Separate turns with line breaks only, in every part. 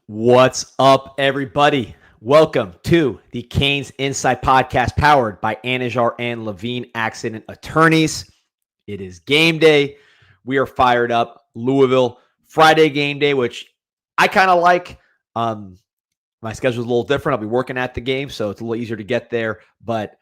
What's up, everybody? Welcome to the CanesInSight podcast powered by Anajar and Levine Accident Attorneys. It is game day. We are fired up. Louisville, Friday game day, which I kind of like. My schedule is a little different. I'll be working at the game, so it's a little easier to get there. But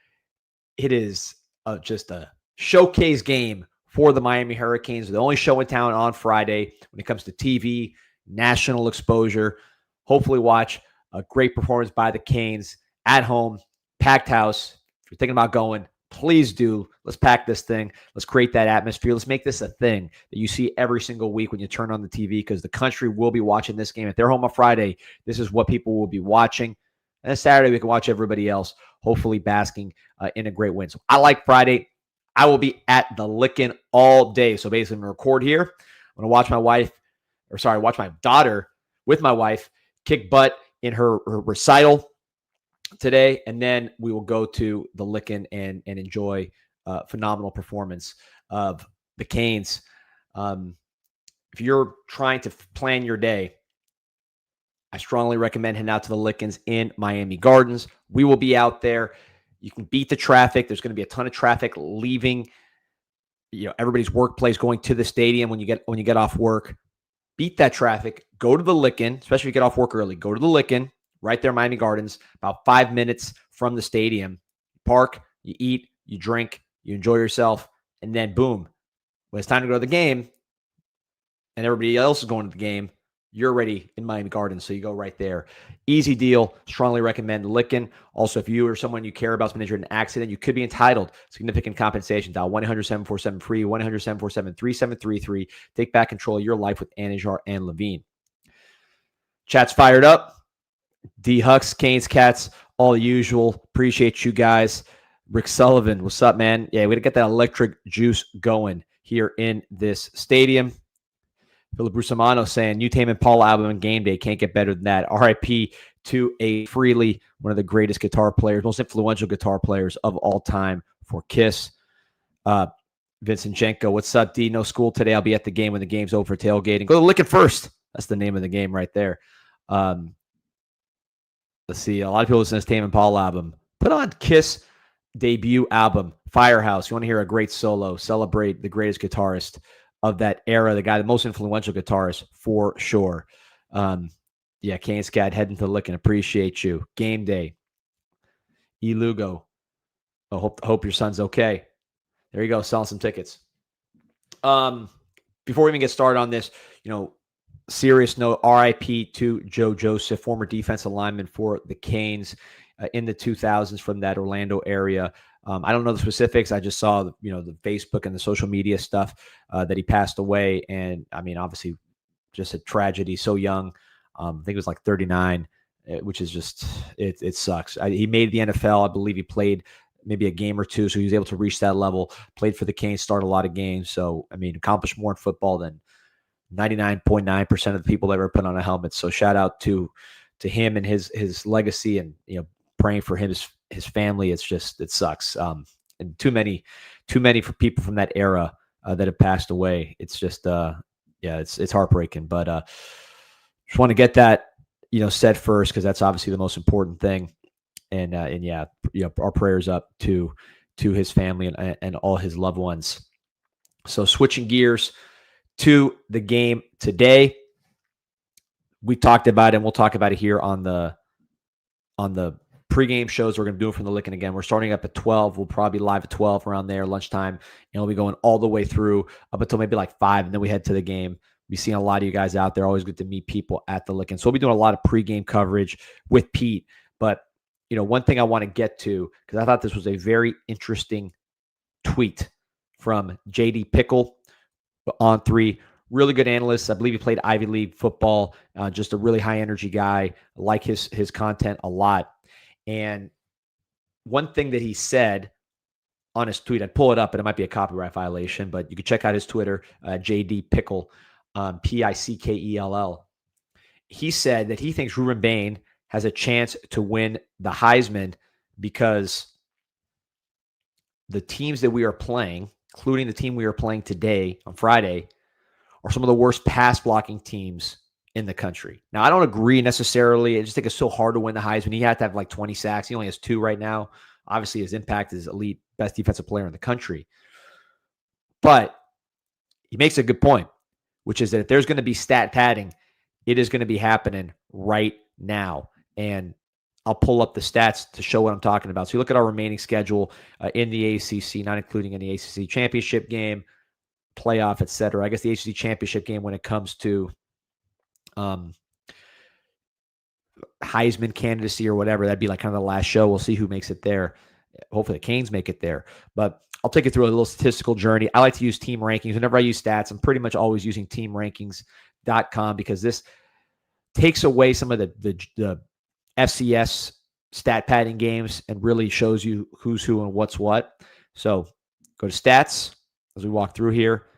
it is just a showcase game for the Miami Hurricanes. They're the only show in town on Friday when it comes to TV, national exposure. Hopefully watch a great performance by the Canes at home, packed house. If you're thinking about going, please do. Let's pack this thing. Let's create that atmosphere. Let's make this a thing that you see every single week when you turn on the TV, because the country will be watching this game. If they're home on Friday, this is what people will be watching. And then Saturday, we can watch everybody else, hopefully basking in a great win. So I like Friday. I will be at the Lickin' all day. So basically, I'm going to record here. I'm going to watch my daughter with my wife kick butt in her recital today, and then we will go to the Lickin' and enjoy phenomenal performance of the Canes. If you're trying to plan your day, I strongly recommend heading out to the Lickens in Miami Gardens. We will be out there. You can beat the traffic. There's going to be a ton of traffic leaving, everybody's workplace, going to the stadium when you get off work. Beat that traffic. Go to the Lickin', especially if you get off work early. Go to the Lickin', right there, Miami Gardens, about 5 minutes from the stadium. Park, you eat, you drink, you enjoy yourself, and then boom, when it's time to go to the game, and everybody else is going to the game, you're already in Miami Gardens, so you go right there. Easy deal. Strongly recommend the Lickin'. Also, if you or someone you care about has been injured in an accident, you could be entitled significant compensation. Dial 1-800-747-FREE, 1-800-747-3733. Take back control of your life with Anajar and Levine. Chat's fired up. D Hucks, Canes, Cats, all the usual. Appreciate you guys. Rick Sullivan, what's up, man? Yeah, we got to get that electric juice going here in this stadium. Philip Brusamano saying, new Tame Impala album and game day. Can't get better than that. RIP to A. Freely, one of the greatest guitar players, most influential guitar players of all time for Kiss. Vincent Jenko, what's up, D? No school today. I'll be at the game when the game's over for tailgating. Go to Lickin' first. That's the name of the game right there. Let's see. A lot of people listen to this Tame Impala album. Put on Kiss debut album, Firehouse. You want to hear a great solo. Celebrate the greatest guitarist of that era, the guy, the most influential guitarist for sure. Kane Scat heading to Lickin'. Appreciate you. Game day. E. Lugo. Hope your son's okay. There you go, selling some tickets. Before we even get started on this, serious note, RIP to Joe Joseph, former defensive lineman for the Canes in the 2000s from that Orlando area. I don't know the specifics. I just saw, the Facebook and the social media stuff that he passed away. And I mean, obviously just a tragedy, so young. I think it was like 39, which is just, it sucks. He made the NFL. I believe he played maybe a game or two. So he was able to reach that level, played for the Canes, started a lot of games. So, I mean, accomplished more in football than 99.9% of the people that ever put on a helmet. So shout out to him and his legacy, and, praying for him, his family. It's just, it sucks. And too many for people from that era that have passed away. It's just, it's heartbreaking, but just want to get that, said first, because that's obviously the most important thing. And our prayers up to his family and all his loved ones. So switching gears to the game today, we talked about it, and we'll talk about it here on the pregame shows. We're going to do it from the Lickin' again. We're starting up at 12. We'll probably be live at 12 around there, lunchtime, and we'll be going all the way through up until maybe like 5, and then we head to the game. We're seeing a lot of you guys out there. Always good to meet people at the Lickin'. So we'll be doing a lot of pregame coverage with Pete. But, one thing I want to get to, because I thought this was a very interesting tweet from JD Pickle on 3. Really good analyst. I believe he played Ivy League football. Just a really high energy guy. I like his content a lot. And one thing that he said on his tweet, I'd pull it up, and it might be a copyright violation, but you can check out his Twitter, JD Pickle, Pickell. He said that he thinks Ruben Bain has a chance to win the Heisman because the teams that we are playing, including the team we are playing today on Friday, are some of the worst pass blocking teams in the country. Now, I don't agree necessarily. I just think it's so hard to win the Heisman. He had to have like 20 sacks. He only has 2 right now. Obviously, his impact is elite, best defensive player in the country. But he makes a good point, which is that if there's going to be stat padding, it is going to be happening right now. And I'll pull up the stats to show what I'm talking about. So you look at our remaining schedule in the ACC, not including any ACC championship game, playoff, etc. I guess the ACC championship game when it comes to Heisman candidacy or whatever, that'd be like kind of the last show. We'll see who makes it there. Hopefully the Canes make it there. But I'll take you through a little statistical journey. I like to use team rankings. Whenever I use stats, I'm pretty much always using teamrankings.com because this takes away some of the FCS stat padding games and really shows you who's who and what's what. So go to stats as we walk through here.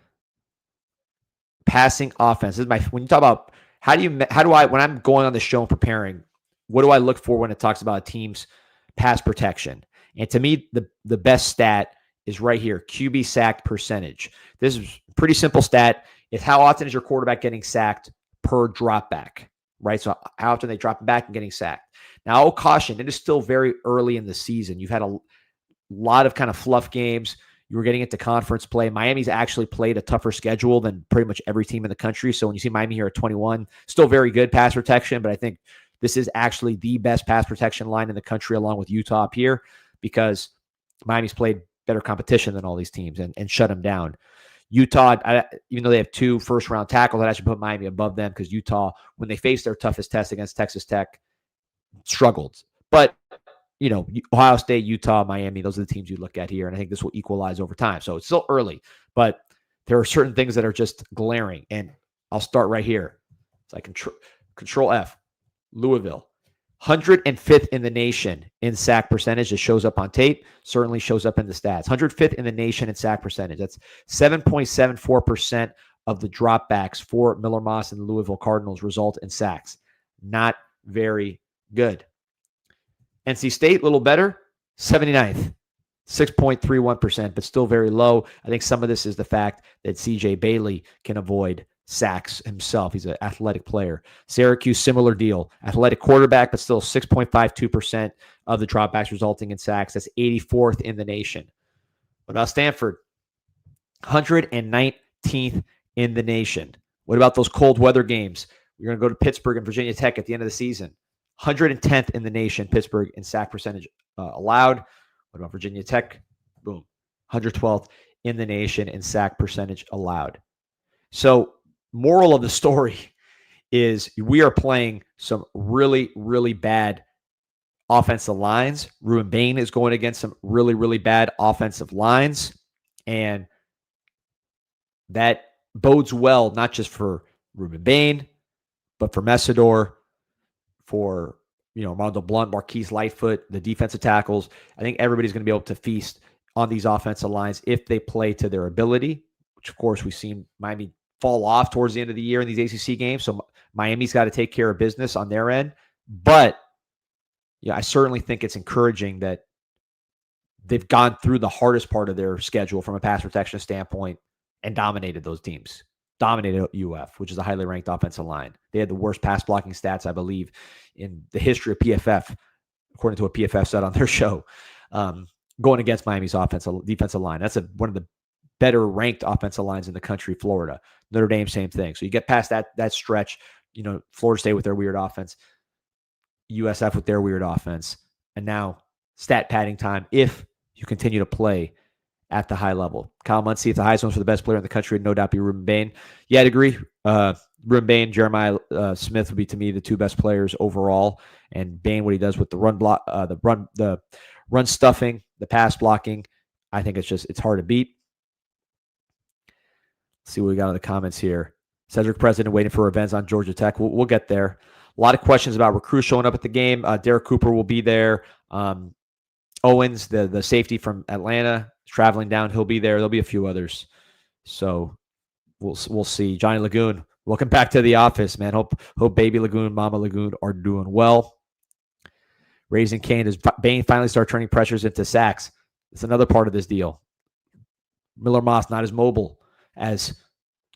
Passing offense. This is when you talk about how do I, when I'm going on the show and preparing, what do I look for when it talks about a team's pass protection? And to me, the best stat is right here, QB sacked percentage. This is a pretty simple stat. It's how often is your quarterback getting sacked per drop back, right? So how often they drop back and getting sacked. Now, I'll caution, it is still very early in the season. You've had a lot of kind of fluff games. You were getting into conference play. Miami's actually played a tougher schedule than pretty much every team in the country. So when you see Miami here at 21, still very good pass protection, but I think this is actually the best pass protection line in the country along with Utah up here because Miami's played better competition than all these teams and shut them down. Utah, even though they have 2 first-round tackles, I'd actually put Miami above them because Utah, when they faced their toughest test against Texas Tech, struggled. But, you know, Ohio State, Utah, Miami, those are the teams you look at here, and I think this will equalize over time. So it's still early, but there are certain things that are just glaring, and I'll start right here. So I control F, Louisville. 105th in the nation in sack percentage. It shows up on tape, certainly shows up in the stats. 105th in the nation in sack percentage. That's 7.74% of the dropbacks for Miller Moss and the Louisville Cardinals result in sacks. Not very good. NC State, a little better, 79th, 6.31%, but still very low. I think some of this is the fact that CJ Bailey can avoid sacks himself. He's an athletic player. Syracuse, similar deal. Athletic quarterback, but still 6.52% of the dropbacks resulting in sacks. That's 84th in the nation. What about Stanford? 119th in the nation. What about those cold weather games? We're going to go to Pittsburgh and Virginia Tech at the end of the season. 110th in the nation, Pittsburgh, in sack percentage allowed. What about Virginia Tech? Boom. 112th in the nation in sack percentage allowed. So, moral of the story is we are playing some really, really bad offensive lines. Ruben Bain is going against some really, really bad offensive lines. And that bodes well, not just for Ruben Bain, but for Messidor, for Armando Blunt, Marquise Lightfoot, the defensive tackles. I think everybody's going to be able to feast on these offensive lines if they play to their ability, which, of course, we've seen Miami fall off towards the end of the year in these ACC games. So Miami's got to take care of business on their end. But I certainly think it's encouraging that they've gone through the hardest part of their schedule from a pass protection standpoint and dominated those teams. Dominated UF, which is a highly ranked offensive line. They had the worst pass blocking stats, I believe, in the history of PFF, according to what PFF said on their show, going against Miami's defensive line. That's one of the better ranked offensive lines in the country. Florida, Notre Dame, same thing. So you get past that stretch, Florida State with their weird offense, USF with their weird offense, and now stat padding time if you continue to play at the high level. Kyle Muncy, if the Heisman for the best player in the country, would no doubt be Ruben Bain. Yeah, I'd agree. Ruben Bain, Jeremiah Smith would be, to me, the 2 best players overall. And Bain, what he does with the run block, the run stuffing, the pass blocking, I think it's hard to beat. Let's see what we got in the comments here. Cedric President waiting for revenge on Georgia Tech. We'll get there. A lot of questions about recruits showing up at the game. Derek Cooper will be there. Owens, the safety from Atlanta, is traveling down. He'll be there. There'll be a few others. So we'll see. Johnny Lagoon, welcome back to the office, man. Hope baby Lagoon, mama Lagoon are doing well. Raising Kane, does Bain finally start turning pressures into sacks? It's another part of this deal. Miller Moss not as mobile as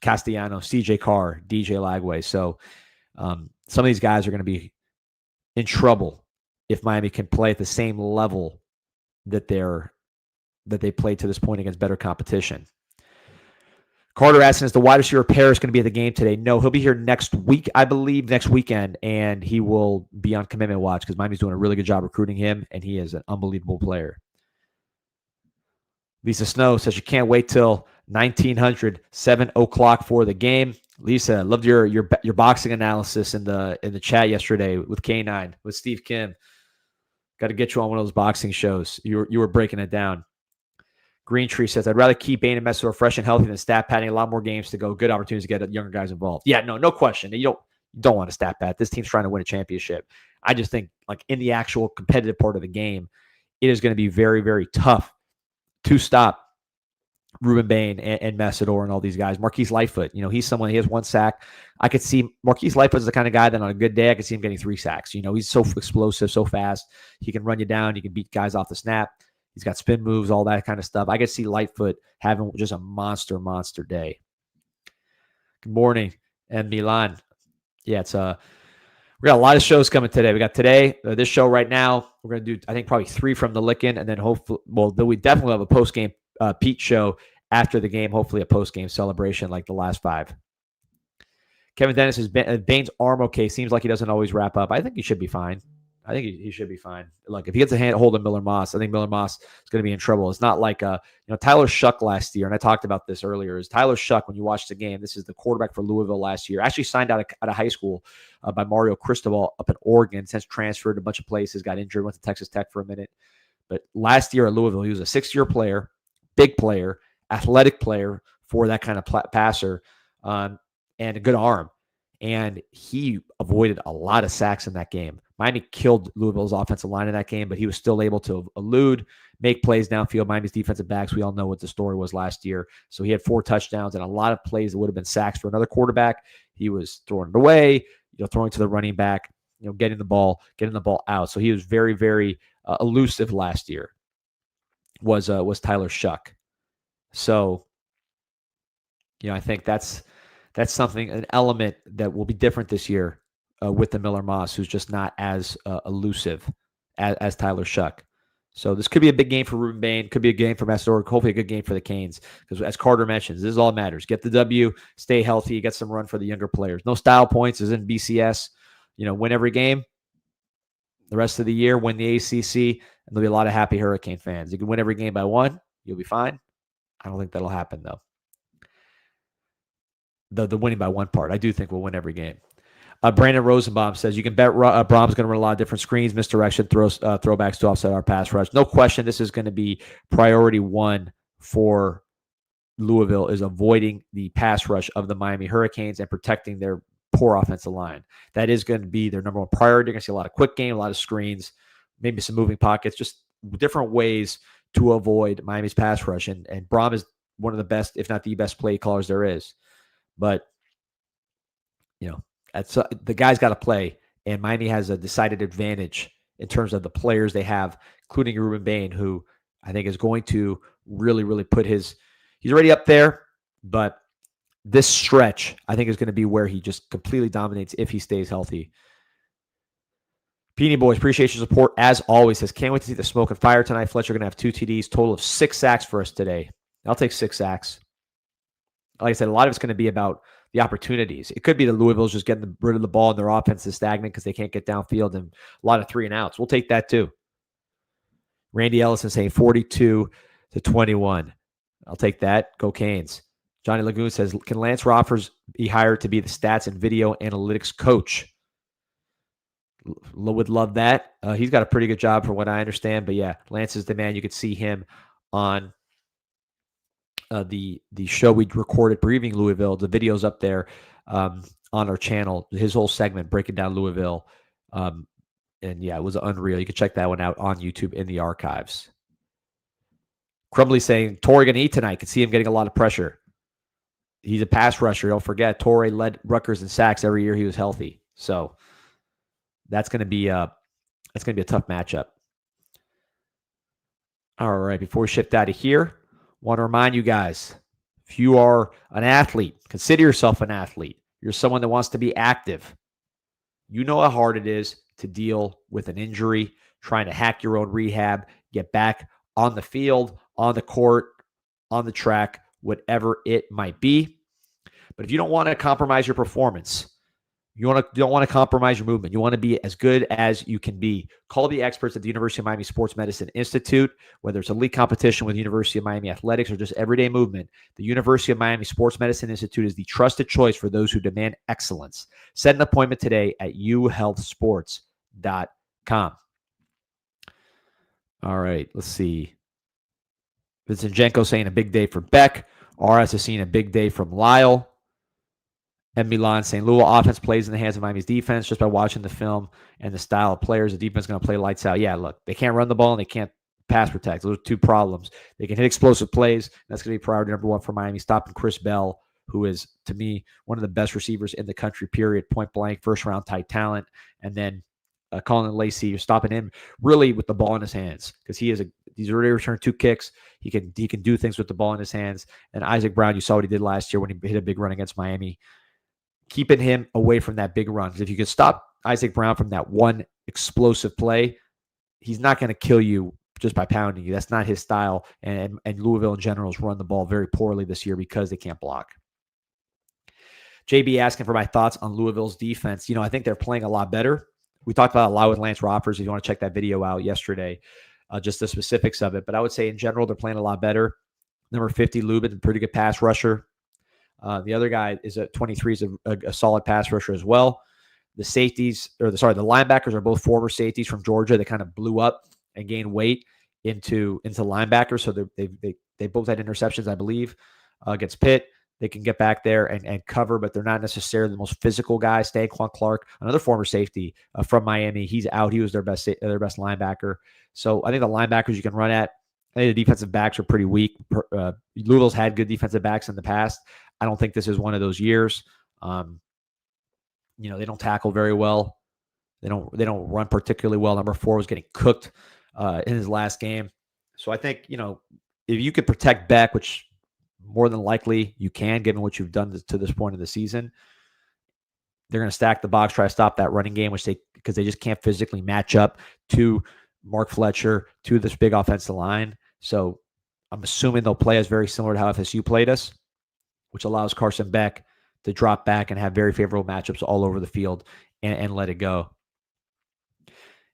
Castellano, CJ Carr, DJ Lagway. So Some of these guys are going to be in trouble if Miami can play at the same level that they played to this point against better competition. Carter asking, is the wide receiver Paris going to be at the game today? No, he'll be here next week, I believe, next weekend, and he will be on commitment watch because Miami's doing a really good job recruiting him, and he is an unbelievable player. Lisa Snow says, you can't wait till 1900, 7 o'clock for the game. Lisa, loved your boxing analysis in the chat yesterday with K9, with Steve Kim. Got to get you on one of those boxing shows. You were breaking it down. Green Tree says, I'd rather keep Bane and Messer fresh and healthy than stat padding. A lot more games to go. Good opportunities to get younger guys involved. Yeah, no question. You don't want to stat pad. This team's trying to win a championship. I just think, like, in the actual competitive part of the game, it is going to be very, very tough to stop Ruben Bain and Messidor and all these guys. Marquise Lightfoot, he's someone, he has 1 sack. I could see Marquise Lightfoot is the kind of guy that on a good day, I could see him getting 3 sacks. He's so explosive, so fast. He can run you down. He can beat guys off the snap. He's got spin moves, all that kind of stuff. I could see Lightfoot having just a monster day. Good morning, and Milan. Yeah, we got a lot of shows coming today. We got today, this show right now. We're going to do, I think, probably 3 from the Lickin', and then hopefully, we definitely have a post-game Pete show after the game, hopefully a post-game celebration like the last 5. Kevin Dennis says, Bane's arm okay. Seems like he doesn't always wrap up. I think he should be fine. I think he should be fine. Look, if he gets a hold of Miller Moss, I think Miller Moss is going to be in trouble. It's not like Tyler Shuck last year, and I talked about this earlier, is Tyler Shuck, when you watch the game, this is the quarterback for Louisville last year, actually signed out of high school by Mario Cristobal up in Oregon, since transferred a bunch of places, got injured, went to Texas Tech for a minute. But last year at Louisville, he was a 6-year player, big player, athletic player for that kind of passer, and a good arm. And he avoided a lot of sacks in that game. Miami killed Louisville's offensive line in that game, but he was still able to elude, make plays downfield. Miami's defensive backs, we all know what the story was last year. So he had 4 touchdowns and a lot of plays that would have been sacks for another quarterback. He was throwing it away, throwing to the running back, getting the ball out. So he was very, very elusive last year, was Tyler Shuck. So, I think that's something, an element that will be different this year with the Miller Moss, who's just not as elusive as Tyler Shuck. So this could be a big game for Ruben Bain, could be a game for Messidor, hopefully a good game for the Canes, because as Carter mentions, this is all that matters. Get the W, stay healthy, get some run for the younger players. No style points is in BCS. Win every game. The rest of the year, win the ACC, and there'll be a lot of happy Hurricane fans. You can win every game by 1, you'll be fine. I don't think that'll happen, though. The winning by 1 part. I do think we'll win every game. Brandon Rosenbaum says, you can bet Brahm's going to run a lot of different screens, misdirection, throwbacks to offset our pass rush. No question, this is going to be priority 1 for Louisville, is avoiding the pass rush of the Miami Hurricanes and protecting their poor offensive line. That is going to be their number 1 priority. You're going to see a lot of quick game, a lot of screens, maybe some moving pockets, just different ways to avoid Miami's pass rush. And Brahm is one of the best, if not the best, play callers there is. But, the guy's got to play, and Miami has a decided advantage in terms of the players they have, including Ruben Bain, who I think is going to really, really put he's already up there, but this stretch, I think, is going to be where he just completely dominates if he stays healthy. Peony Boys, appreciate your support. As always, says, can't wait to see the smoke and fire tonight. Fletcher going to have 2 TDs, total of 6 sacks for us today. I'll take 6 sacks. Like I said, a lot of it's going to be about the opportunities. It could be that Louisville's just getting rid of the ball and their offense is stagnant because they can't get downfield, and a lot of 3 and outs. We'll take that too. Randy Ellison saying 42-21. I'll take that. Go Canes. Johnny Lagoon says, can Lance Roffers be hired to be the stats and video analytics coach? Would love that. He's got a pretty good job from what I understand. But yeah, Lance is the man. You could see him on the show we recorded previewing Louisville. The video's up there on our channel. His whole segment breaking down Louisville. And yeah, it was unreal. You can check that one out on YouTube in the archives. Crumbly saying, Torrey going to eat tonight. Could see him getting a lot of pressure. He's a pass rusher. Don't forget, Torrey led Rutgers in sacks every year he was healthy. So that's going to be a tough matchup. All right, before we shift out of here, want to remind you guys, if you are an athlete, consider yourself an athlete. You're someone that wants to be active. You know how hard it is to deal with an injury, trying to hack your own rehab, get back on the field, on the court, on the track, whatever it might be. But if you don't want to compromise your performance, you don't want to compromise your movement, you want to be as good as you can be, call the experts at the University of Miami Sports Medicine Institute. Whether it's a league competition with the University of Miami Athletics or just everyday movement, the University of Miami Sports Medicine Institute is the trusted choice for those who demand excellence. Set an appointment today at uhealthsports.com. All right, let's see. Vincenjenko saying a big day for Beck. RS is seeing a big day from Lyle. And Milan saying Louisville offense plays in the hands of Miami's defense just by watching the film and the style of players. The defense is going to play lights out. Yeah, look, they can't run the ball and they can't pass protect. Those are two problems. They can hit explosive plays. That's going to be priority number one for Miami. Stopping Chris Bell, who is, to me, one of the best receivers in the country, period, point blank, first-round type talent. And then Colin Lacey, you're stopping him really with the ball in his hands because he's already returned 2 kicks. He can do things with the ball in his hands. And Isaac Brown, you saw what he did last year when he hit a big run against Miami. Keeping him away from that big run. If you could stop Isaac Brown from that one explosive play, he's not going to kill you just by pounding you. That's not his style. And Louisville in general has run the ball very poorly this year because they can't block. JB asking for my thoughts on Louisville's defense. I think they're playing a lot better. We talked about a lot with Lance Roffers. If you want to check that video out yesterday, just the specifics of it. But I would say in general, they're playing a lot better. Number 50, Lubin, a pretty good pass rusher. The other guy is at 23, is a solid pass rusher as well. The linebackers are both former safeties from Georgia. They kind of blew up and gained weight into linebackers. So they both had interceptions, I believe, against Pitt. They can get back there and cover, but they're not necessarily the most physical guys. Stanquan Clark, another former safety from Miami, he's out. He was their best linebacker. So I think the linebackers you can run at. I think the defensive backs are pretty weak. Louisville's had good defensive backs in the past. I don't think this is one of those years. They don't tackle very well. They don't run particularly well. Number 4 was getting cooked in his last game. So I think, if you could protect Beck, which more than likely you can, given what you've done to this point of the season, they're going to stack the box, try to stop that running game, because they just can't physically match up to Mark Fletcher, to this big offensive line. So I'm assuming they'll play us very similar to how FSU played us, which allows Carson Beck to drop back and have very favorable matchups all over the field and let it go.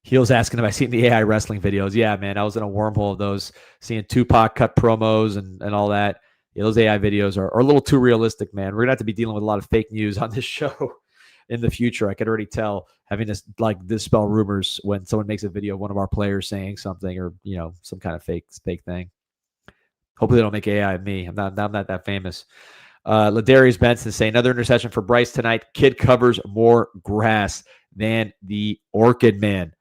Heel's asking if I've seen the AI wrestling videos. Yeah, man, I was in a wormhole of those, seeing Tupac cut promos and all that. Yeah, those AI videos are a little too realistic, man. We're going to have to be dealing with a lot of fake news on this show in the future. I could already tell, having to dispel rumors when someone makes a video of one of our players saying something or, some kind of fake thing. Hopefully they don't make AI of me. I'm not that famous. Ladarius Benson saying another interception for Bryce tonight. Kid covers more grass than the OrchidMan.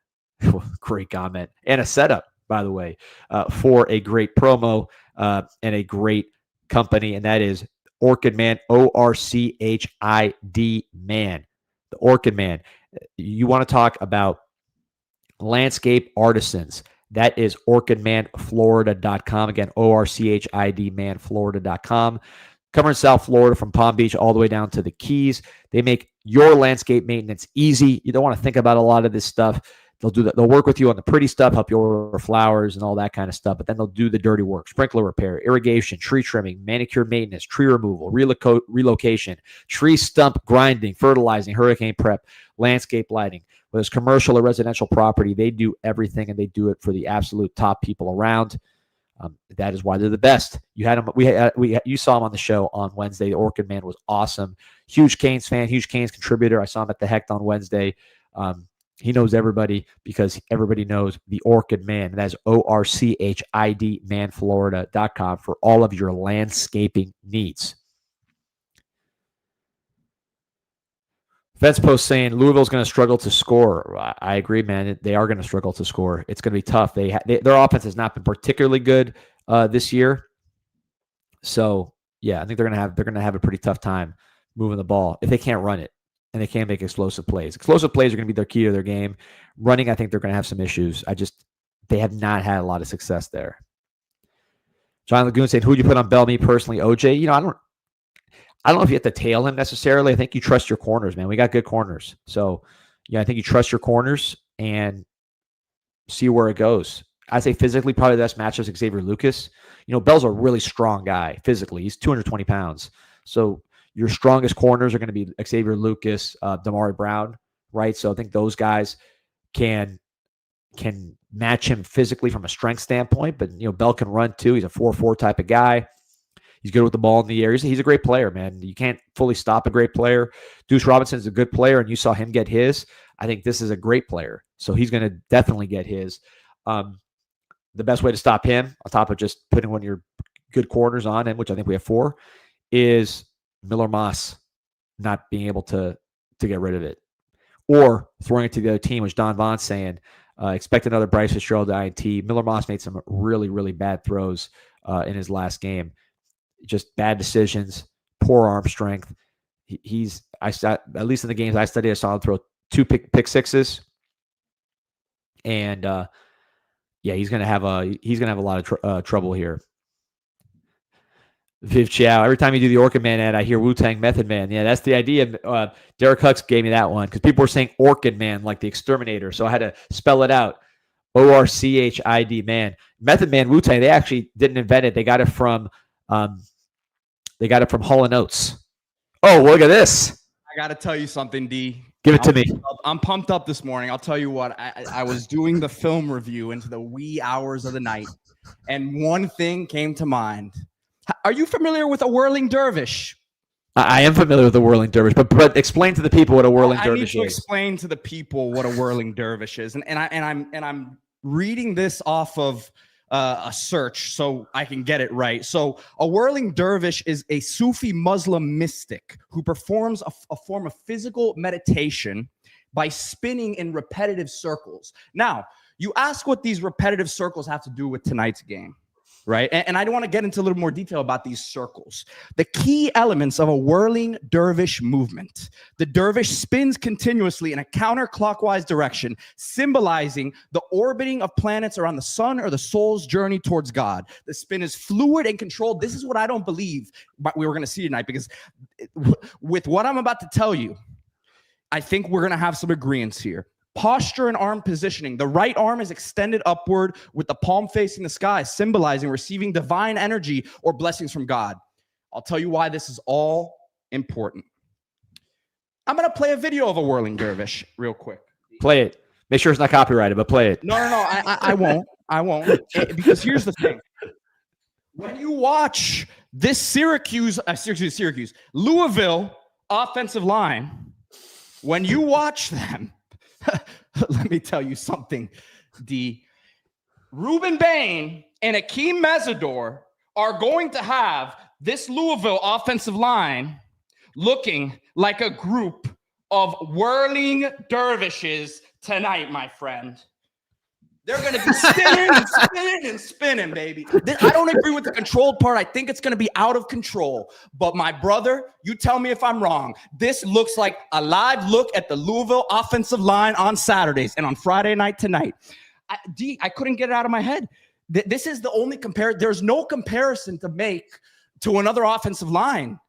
Great comment. And a setup, by the way, for a great promo and a great company, and that is OrchidMan, ORCHID man. The OrchidMan. You want to talk about landscape artisans. That is OrchidManFlorida.com. Again, ORCHID manflorida.com. Covering South Florida from Palm Beach all the way down to the Keys. They make your landscape maintenance easy. You don't want to think about a lot of this stuff. They'll do that. They'll work with you on the pretty stuff, help you order flowers and all that kind of stuff. But then they'll do the dirty work: sprinkler repair, irrigation, tree trimming, manicure maintenance, tree removal, relocation, tree stump grinding, fertilizing, hurricane prep, landscape lighting. Whether it's commercial or residential property, they do everything, and they do it for the absolute top people around. That is why they're the best. You had him. You saw him on the show on Wednesday. The OrchidMan was awesome. Huge Canes fan, huge Canes contributor. I saw him at the Hecht on Wednesday. He knows everybody because everybody knows the OrchidMan. That is ORCHID manflorida.com for all of your landscaping needs. Fence Post saying Louisville's going to struggle to score. I agree, man. They are going to struggle to score. It's going to be tough. Their offense has not been particularly good this year. So yeah, I think they're going to have a pretty tough time moving the ball if they can't run it and they can't make explosive plays. Explosive plays are going to be their key to their game. Running, I think they're going to have some issues. They have not had a lot of success there. John Lagoon saying, who'd you put on Bell? Me personally, OJ. I don't know if you have to tail him necessarily. I think you trust your corners, man. We got good corners. So, I think you trust your corners and see where it goes. I say physically, probably the best matchup is Xavier Lucas. Bell's a really strong guy physically. He's 220 pounds. So your strongest corners are going to be Xavier Lucas, Damari Brown, right? So I think those guys can match him physically from a strength standpoint. But, Bell can run too. He's a 4-4 type of guy. He's good with the ball in the air. He's a great player, man. You can't fully stop a great player. Deuce Robinson's a good player, and you saw him get his. I think this is a great player. So he's going to definitely get his. The best way to stop him, on top of just putting one of your good corners on him, which I think we have 4, is Miller Moss not being able to get rid of it. Or throwing it to the other team, which Don Vaughn's saying, expect another Bryce Fitzgerald INT. Miller Moss made some really, really bad throws in his last game. Just bad decisions, poor arm strength. At least in the games I studied, I saw him throw 2 pick sixes. And he's gonna have a lot of trouble here. Viv Chow. Every time you do the OrchidMan ad, I hear Wu-Tang Method Man. Yeah, that's the idea. Derek Hux gave me that one because people were saying OrchidMan like the exterminator, so I had to spell it out. ORCHID man. Method Man Wu-Tang. They actually didn't invent it. They got it from Hall & Oates. Oh, look at this.
I got to tell you something, D.
Give it to me.
I'm pumped up this morning. I'll tell you what. I was doing the film review into the wee hours of the night, and one thing came to mind. Are you familiar with a whirling dervish?
I am familiar with the whirling dervish, but explain to the people what a whirling dervish is.
I need to explain to the people what a whirling dervish is, and I'm reading this off of a search so I can get it right. So a whirling dervish is a Sufi Muslim mystic who performs a form of physical meditation by spinning in repetitive circles. Now, you ask what these repetitive circles have to do with tonight's game, right? And I want to get into a little more detail about these circles. The key elements of a whirling dervish movement. The dervish spins continuously in a counterclockwise direction, symbolizing the orbiting of planets around the sun or the soul's journey towards God. The spin is fluid and controlled. This is what I don't believe but we were going to see tonight, because with what I'm about to tell you, I think we're going to have some agreements here. Posture and arm positioning. The right arm is extended upward with the palm facing the sky, symbolizing receiving divine energy or blessings from God. I'll tell you why this is all important. I'm going to play a video of a whirling dervish real quick.
Play it. Make sure it's not copyrighted, but play it.
No. I won't. I won't. Because here's the thing. When you watch this Syracuse, Louisville offensive line, when you watch them, let me tell you something, D. Ruben Bain and Akeem Mesidor are going to have this Louisville offensive line looking like a group of whirling dervishes tonight, my friend. They're going to be spinning and spinning and spinning, baby. I don't agree with the controlled part. I think it's going to be out of control. But my brother, you tell me if I'm wrong. This looks like a live look at the Louisville offensive line on Saturdays and on Friday night tonight. I couldn't get it out of my head. This is the only comparison. There's no comparison to make to another offensive line.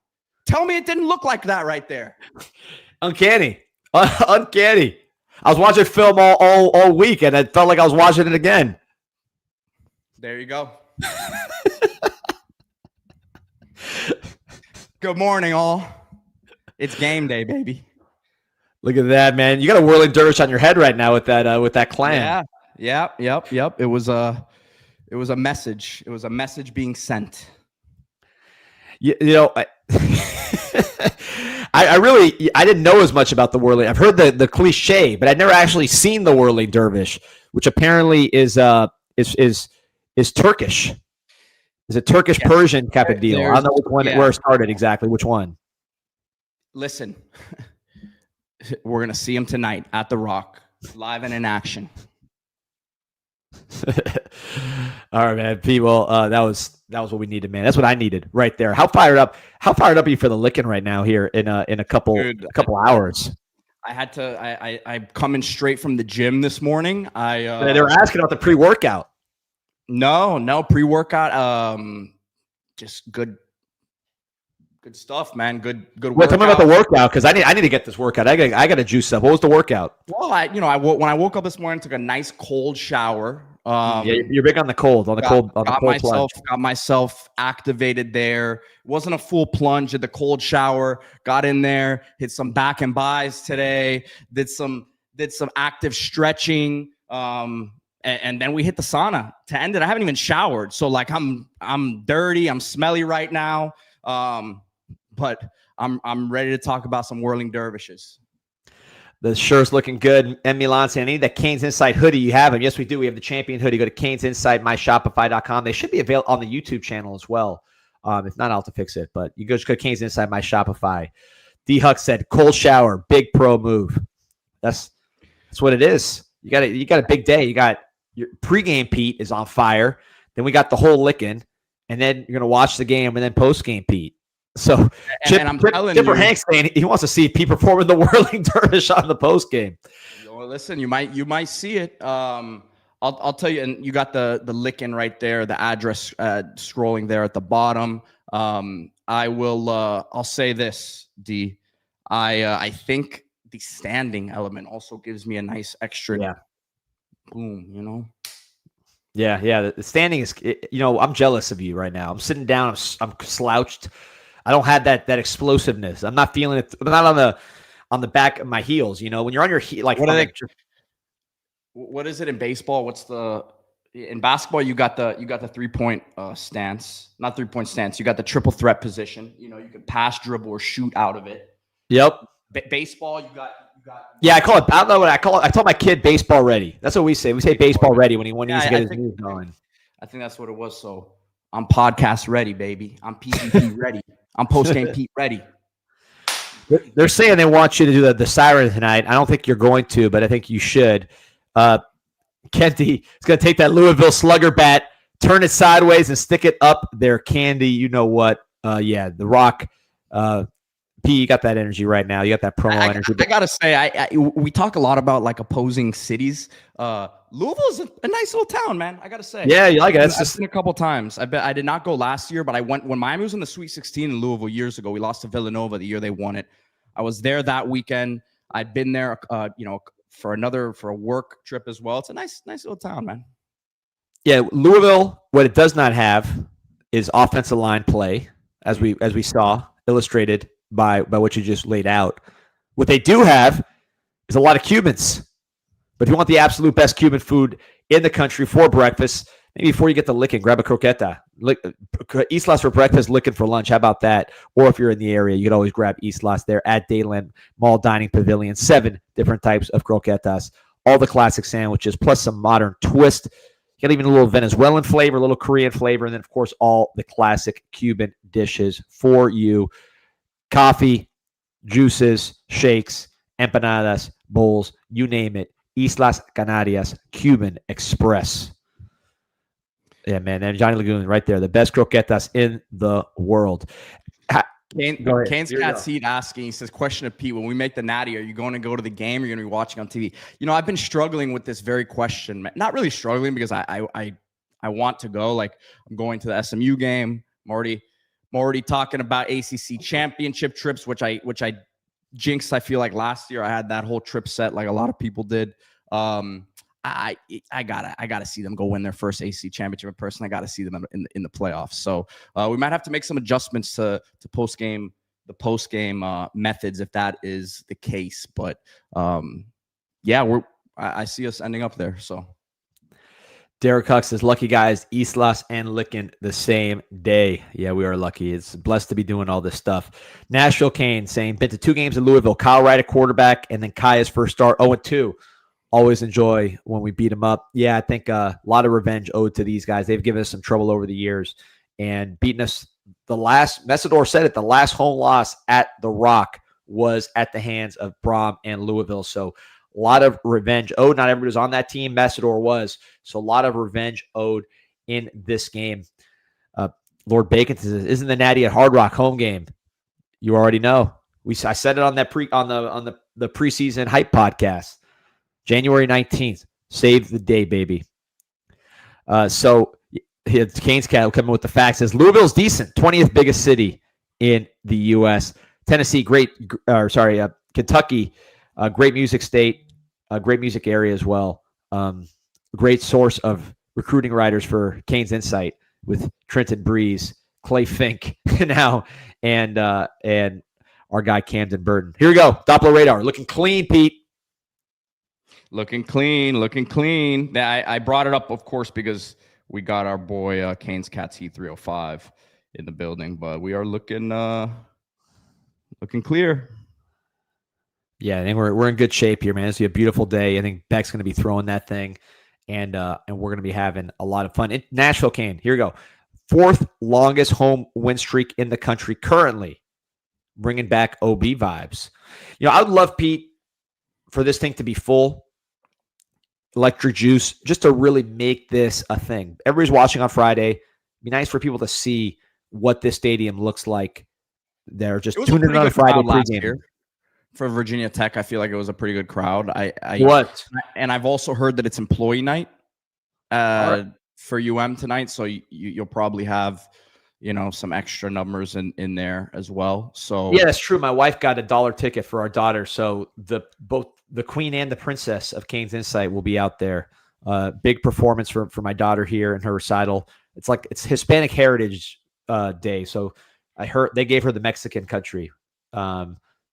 Tell me it didn't look like that right there.
Uncanny. Uncanny. I was watching film all week, and it felt like I was watching it again.
There you go. Good morning, all. It's game day, baby.
Look at that, man. You got a whirling dervish on your head right now with that clan.
Yeah. Yep. It was a message. It was a message being sent.
I didn't know as much about the whirling. I've heard the cliche, but I'd never actually seen the whirling dervish, which apparently is Turkish. Is it Turkish Persian type of deal? I don't know which one, where it started exactly. Which one?
Listen, we're gonna see him tonight at the Rock, live and in action.
All right, man. People, that was what we needed, man. That's what I needed right there. How fired up are you for the licking right now here in a couple hours?
I had to. I'm coming straight from the gym this morning.
They were asking about the pre-workout.
No pre-workout. Just good Good stuff, man. Good
Well, tell me about the workout, because I need to get this workout. I got to juice up. What was the workout?
Well, when I woke up this morning, took a nice cold shower.
Yeah, you're big on the cold,
got myself activated there. It wasn't a full plunge, did the cold shower, got in there, hit some back and buys today, did some active stretching, and then we hit the sauna to end it. I haven't even showered, so like I'm dirty, I'm smelly right now, but I'm ready to talk about some whirling dervishes.
The shirt's looking good. And Milan saying, I need that CanesInSight hoodie. You have them. Yes, we do. We have the champion hoodie. Go to CanesInSight, myshopify.com. They should be available on the YouTube channel as well. If not, I'll have to fix it. But you just go to CanesInSight, my Shopify. D Huck said, cold shower, big pro move. That's what it is. You got a big day. You got your pregame Pete is on fire. Then we got the whole licking. And then you're going to watch the game and then postgame Pete. So Chipper Hanks saying he wants to see Pete performing the whirling dervish on the post game.
Well, listen, you might see it. I'll tell you, and you got the licking right there, the address scrolling there at the bottom. I'll say this, D. I think the standing element also gives me a nice extra boom.
Yeah. The standing is, I'm jealous of you right now. I'm sitting down. I'm slouched. I don't have that explosiveness. I'm not feeling it. I'm not on the back of my heels. When you're on your heel, like
what is it in baseball? In basketball? You got the 3-point stance, not 3-point stance. You got the triple threat position. You can pass, dribble, or shoot out of it.
Yep.
Baseball, you got.
Yeah, I call it. I don't know what I call it. I tell my kid baseball ready. That's what we say. We say baseball ready when he needs to get his move going.
I think that's what it was. So I'm podcast ready, baby. I'm PvP ready. I'm post-game Pete ready.
They're saying they want you to do the siren tonight. I don't think you're going to, but I think you should. Kenty is going to take that Louisville slugger bat, turn it sideways, and stick it up there. Candy, you know what? The Rock. P, you got that energy right now. You got that promo energy.
I got to say, we talk a lot about like opposing cities. Louisville's a nice little town, man. I got to say.
Yeah, you like it.
I've been a couple times. I did not go last year, but I went when Miami was in the Sweet 16 in Louisville years ago. We lost to Villanova the year they won it. I was there that weekend. I'd been there, for a work trip as well. It's a nice little town, man.
Yeah, Louisville. What it does not have is offensive line play, as we saw illustrated by what you just laid out. What they do have is a lot of Cubans. But if you want the absolute best Cuban food in the country for breakfast, maybe before you get the licking, grab a croqueta. Islas for breakfast, licking for lunch. How about that? Or if you're in the area, you can always grab Islas there at Dayland Mall Dining Pavilion. 7 different types of croquetas. All the classic sandwiches, plus some modern twist. You got even a little Venezuelan flavor, a little Korean flavor, and then, of course, all the classic Cuban dishes for you. Coffee, juices, shakes, empanadas, bowls, you name it. Islas Canarias Cuban Express. Yeah, man. And Johnny Lagoon right there. The best croquetas in the world.
Kane's got seat asking. He says, question of Pete, when we make the natty, are you going to go to the game or are you going to be watching on TV? I've been struggling with this very question. Not really struggling because I want to go. Like, I'm going to the SMU game. I'm already talking about ACC championship trips, which I jinxed. I feel like last year I had that whole trip set like a lot of people did. I gotta see them go win their first ACC championship in person. I gotta see them in the playoffs. So we might have to make some adjustments to post game methods if that is the case. But I see us ending up there. So.
Derek Huck says, lucky guys, Islas and Licking the same day. Yeah, we are lucky. It's blessed to be doing all this stuff. Nashville Kane saying, been to 2 games in Louisville. Kyle Wright at quarterback, and then Kaya's first start, 0-2. Always enjoy when we beat them up. Yeah, I think a lot of revenge owed to these guys. They've given us some trouble over the years and beaten us. Messidor said it, the last home loss at the Rock was at the hands of Brom and Louisville. So a lot of revenge owed. Not everybody was on that team. Messidor was. So a lot of revenge owed in this game. Lord Bacon says, isn't the Natty at Hard Rock home game? You already know. I said it on that the preseason hype podcast. January 19th. Save the day, baby. So Kane's Cat will come in with the facts. Says Louisville's decent. 20th biggest city in the U.S. Tennessee, Kentucky, great music state, a great music area as well. Great source of recruiting writers for CanesInSight with Trenton Breeze, Clay Fink now, and our guy Camden Burton. Here we go. Doppler radar, looking clean, Pete.
Looking clean. I brought it up, of course, because we got our boy Canes Cat T305 in the building, but we are looking clear.
Yeah, I think we're in good shape here, man. It's a beautiful day. I think Beck's going to be throwing that thing, and we're going to be having a lot of fun. Nashville Cane, here we go. 4th longest home win streak in the country currently, bringing back OB vibes. I would love, Pete, for this thing to be full. Electric juice, just to really make this a thing. Everybody's watching on Friday. It'd be nice for people to see what this stadium looks like. They're just tuning in on Friday pregame.
For Virginia Tech, I feel like it was a pretty good crowd. And I've also heard that it's employee night for tonight, so you'll probably have some extra numbers in there as well. So
yeah, that's true. My wife got a $1 ticket for our daughter, so both the queen and the princess of CanesInSight will be out there. Big performance for my daughter here in her recital. It's Hispanic Heritage Day, so I heard they gave her the Mexican country.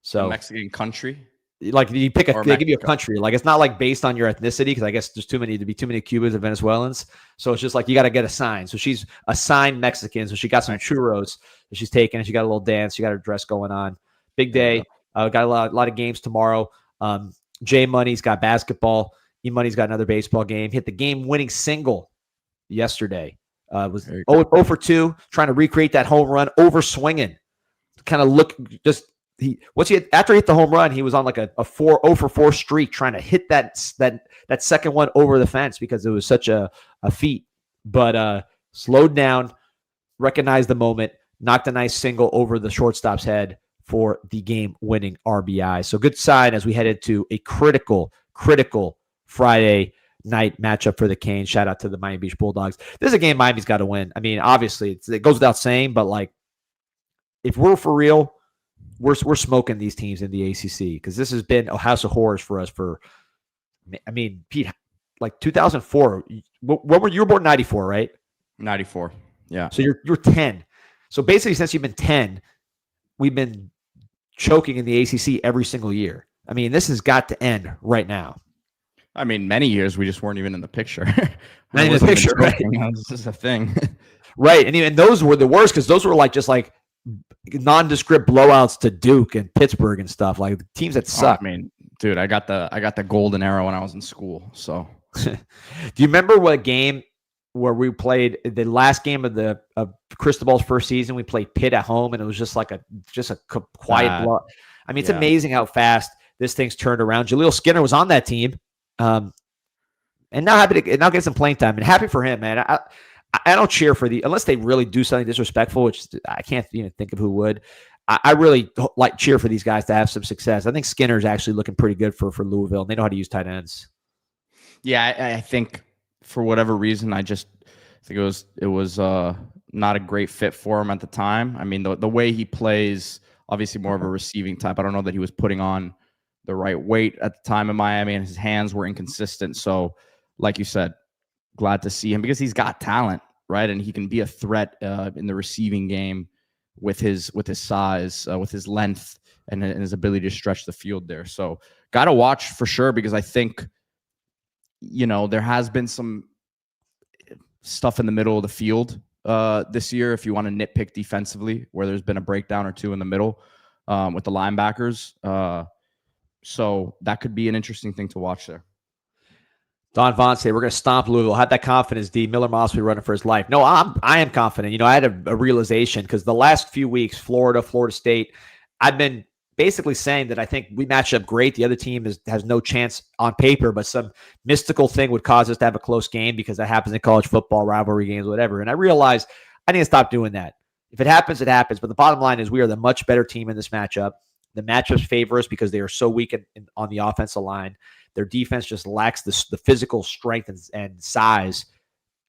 So Mexican country,
like you pick they give you a country. Like it's not like based on your ethnicity, because I guess there's too many Cubans and Venezuelans. So it's just like you got to get assigned. So she's assigned Mexican. So she got some churros that she's taking, and she got a little dance. She got her dress going on. Big day. Got a lot of games tomorrow. J Money's got basketball. E Money's got another baseball game. Hit the game-winning single yesterday. Was 0 for 2, trying to recreate that home run, over swinging. Kind of after he hit the home run, he was on like a 0 for 4 streak, trying to hit that second one over the fence because it was such a feat. But slowed down, recognized the moment, knocked a nice single over the shortstop's head for the game-winning RBI. So good sign as we head into a critical Friday night matchup for the Canes. Shout out to the Miami Beach Bulldogs. This is a game Miami's got to win. I mean, obviously, it goes without saying, but like, if we're for real, we're smoking these teams in the ACC, because this has been a house of horrors for us for, I mean, Pete, like 2004. You were born in 94, right?
94. Yeah.
So you're 10. So basically, since you've been 10, we've been choking in the ACC every single year. I mean, this has got to end right now.
I mean, many years we just weren't even in the picture.
Not even in the picture, right?
This is a thing.
Right. And even those were the worst, because those were just nondescript blowouts to Duke and Pittsburgh and stuff, like teams that suck.
I mean, dude, I got the golden arrow when I was in school. So
do you remember what game where we played the last game of Cristobal's first season? We played Pitt at home, and it was just a quiet blow. I mean, it's amazing how fast this thing's turned around. Jaleel Skinner was on that team, and now get some playing time, and happy for him, man. I don't cheer for unless they really do something disrespectful, which I can't even think of who would. I really cheer for these guys to have some success. I think Skinner's actually looking pretty good for Louisville, and they know how to use tight ends.
Yeah, I think for whatever reason, I think it was not a great fit for him at the time. I mean, the way he plays, obviously more of a receiving type. I don't know that he was putting on the right weight at the time in Miami, and his hands were inconsistent. So, like you said, glad to see him because he's got talent, right? And he can be a threat in the receiving game with his size, with his length, and his ability to stretch the field there. So, got to watch for sure, because I think, there has been some stuff in the middle of the field this year, if you want to nitpick defensively, where there's been a breakdown or two in the middle with the linebackers. So that could be an interesting thing to watch there.
Don Vaughn say we're going to stomp Louisville. Had that confidence, D. Miller Moss will be running for his life. No, I am confident. I had a realization, because the last few weeks, Florida State, I've been basically saying that I think we match up great. The other team has no chance on paper, but some mystical thing would cause us to have a close game, because that happens in college football, rivalry games, whatever. And I realized I need to stop doing that. If it happens, it happens. But the bottom line is we are the much better team in this matchup. The matchups favor us because they are so weak on the offensive line. Their defense just lacks the physical strength and size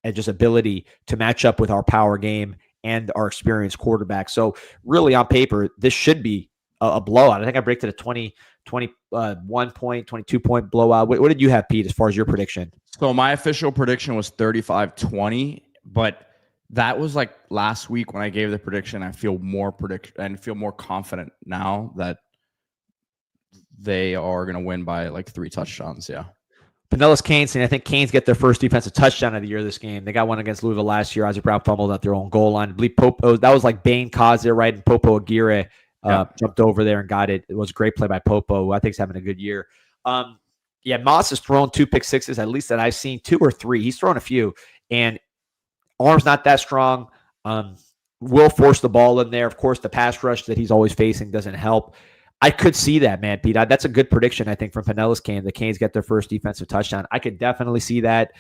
and just ability to match up with our power game and our experienced quarterback. So really on paper, this should be a blowout. I think I break it a 21 point, 22 point blowout. What did you have, Pete, as far as your prediction?
So my official prediction was 35-20, but that was like last week when I gave the prediction. I feel more confident now that they are going to win by like 3 touchdowns. Yeah.
Pinellas Canes, and I think Canes get their first defensive touchdown of the year this game. They got one against Louisville last year. Isaac Brown fumbled at their own goal line. I believe Popo, that was like Bane caused it, right? And Popo Aguirre jumped over there and got it. It was a great play by Popo, who I think is having a good year. Yeah, Moss has thrown 2 pick sixes, at least that I've seen, 2 or 3. He's thrown a few, and arm's not that strong. Will force the ball in there. Of course, the pass rush that he's always facing doesn't help. I could see that, man, Pete. That's a good prediction, I think, from Pinellas Canes. The Canes get their first defensive touchdown. I could definitely see that.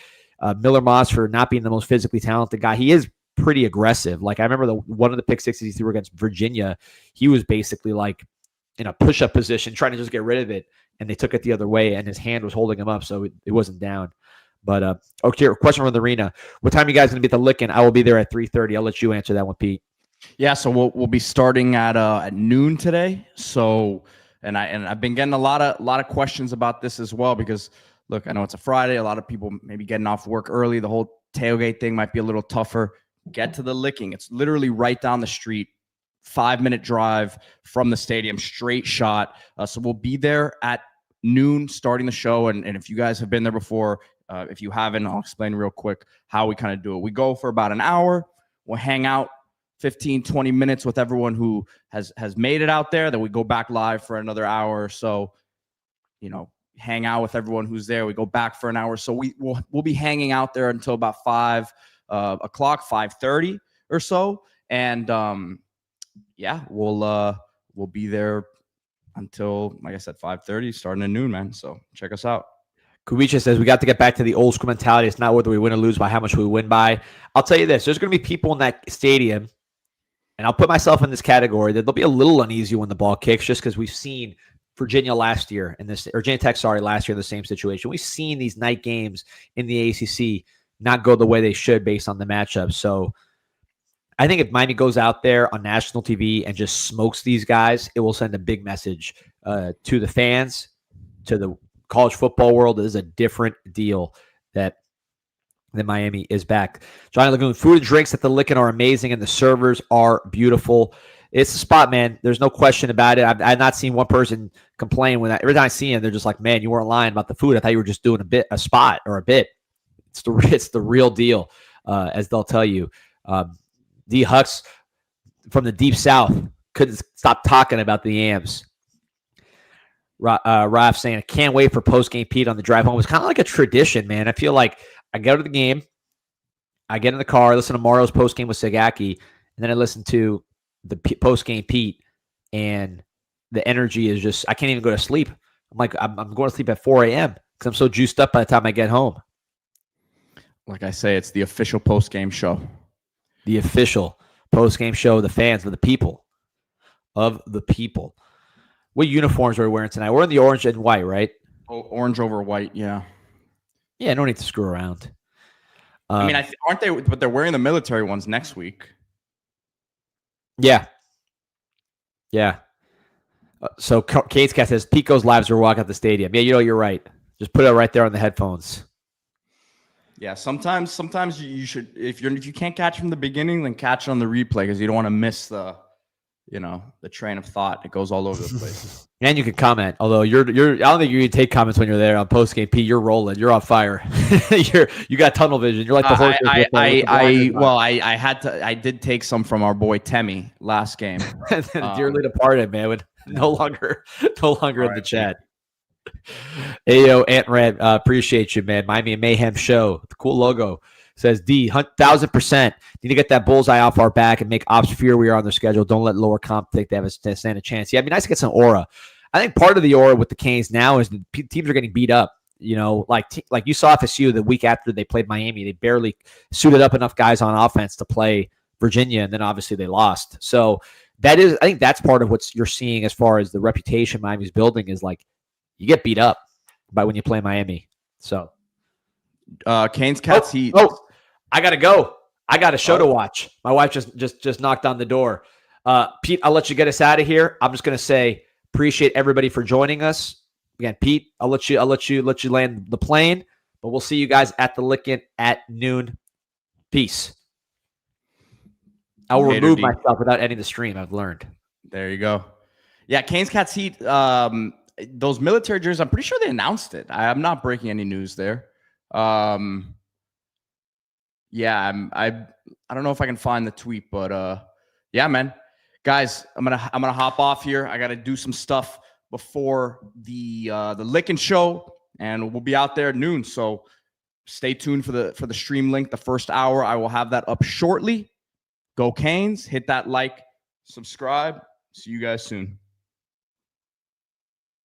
Miller Moss, for not being the most physically talented guy, he is pretty aggressive. Like, I remember one of the pick sixes he threw against Virginia, he was basically like in a push-up position trying to just get rid of it, and they took it the other way, and his hand was holding him up, so it wasn't down. But, okay, question from the arena. What time are you guys going to be at the Lickin'? I will be there at 3:30. I'll let you answer that one, Pete.
Yeah, so we'll be starting at noon today. So, and I've been getting a lot of questions about this as well, because look, I know it's a Friday. A lot of people maybe getting off work early. The whole tailgate thing might be a little tougher. Get to the Licking. It's literally right down the street, 5-minute drive from the stadium, straight shot. So we'll be there at noon, starting the show. And if you guys have been there before, if you haven't, I'll explain real quick how we kind of do it. We go for about an hour. We'll hang out 15, 20 minutes with everyone who has made it out there. Then we go back live for another hour or so, hang out with everyone who's there. We go back for an hour. So we'll be hanging out there until about 5 o'clock, 5:30 or so. And we'll be there until, like I said, 5:30, starting at noon, man. So check us out.
Kubicha says, we got to get back to the old school mentality. It's not whether we win or lose, by how much we win by. I'll tell you this. There's going to be people in that stadium, and I'll put myself in this category, that they'll be a little uneasy when the ball kicks, just because we've seen Virginia last year Virginia Tech, last year in the same situation. We've seen these night games in the ACC not go the way they should based on the matchup. So I think if Miami goes out there on national TV and just smokes these guys, it will send a big message to the fans, to the college football world. It is a different deal that Miami is back. Johnny Lagoon, food and drinks at the Lickin' are amazing, and the servers are beautiful. It's a spot, man. There's no question about it. I've not seen one person complain every time I see them. They're just like, man, you weren't lying about the food. I thought you were just doing a spot or a bit. It's the real deal, as they'll tell you. D. Hux from the deep south couldn't stop talking about the Yams. Raf saying, I can't wait for post-game Pete on the drive home. It's kind of like a tradition, man. I feel like I go to the game, I get in the car, I listen to Mario's post-game with Sagaki, and then I listen to the post-game Pete, and the energy is just, I can't even go to sleep. I'm like, I'm going to sleep at 4 a.m. because I'm so juiced up by the time I get home.
Like I say, it's the official post-game show.
The official post-game show of the fans, of the people. Of the people. What uniforms are we wearing tonight? We're in the orange and white, right?
Oh, orange over white, yeah.
Yeah, no need to screw around.
I mean, aren't they? But they're wearing the military ones next week.
Yeah. Yeah. So Kate's Cat says, Pico's lives are walk out the stadium. Yeah, you're right. Just put it right there on the headphones.
Yeah, sometimes you should, if you can't catch from the beginning, then catch it on the replay, because you don't want to miss the train of thought. It goes all over the place.
And you can comment. Although I don't think you can take comments when you're there on post game. Pete, you're rolling. You're on fire. You got tunnel vision. You're like the horse.
I did take some from our boy Temi last game.
Dearly departed, man. With no longer in the chat. Ayo, Ant Red, appreciate you, man. Miami Mayhem Show, the cool logo. Says D, 1,000%. Need to get that bullseye off our back and make ops fear we are on their schedule. Don't let lower comp think they have a stand a chance. Yeah, it'd be nice to get some aura. I think part of the aura with the Canes now is the teams are getting beat up. Like you saw FSU the week after they played Miami. They barely suited up enough guys on offense to play Virginia, and then obviously they lost. So I think that's part of what you're seeing as far as the reputation Miami's building is like you get beat up by when you play Miami. So
Canes Cats Heat.
I gotta go. I got a show to watch. My wife just knocked on the door. Pete, I'll let you get us out of here. I'm just going to say appreciate everybody for joining us. Again, Pete, I'll let you land the plane, but we'll see you guys at the Lickin' at noon. Peace. I will remove myself without ending the stream. I've learned.
There you go. Yeah, Canes Cats Heat. Those military jerseys. I'm pretty sure they announced it. I'm not breaking any news there. Yeah, I don't know if I can find the tweet, but yeah, man. Guys, I'm gonna hop off here. I gotta do some stuff before the Lickin' show, and we'll be out there at noon. So stay tuned for the stream link. The first hour, I will have that up shortly. Go Canes, hit that like, subscribe. See you guys soon.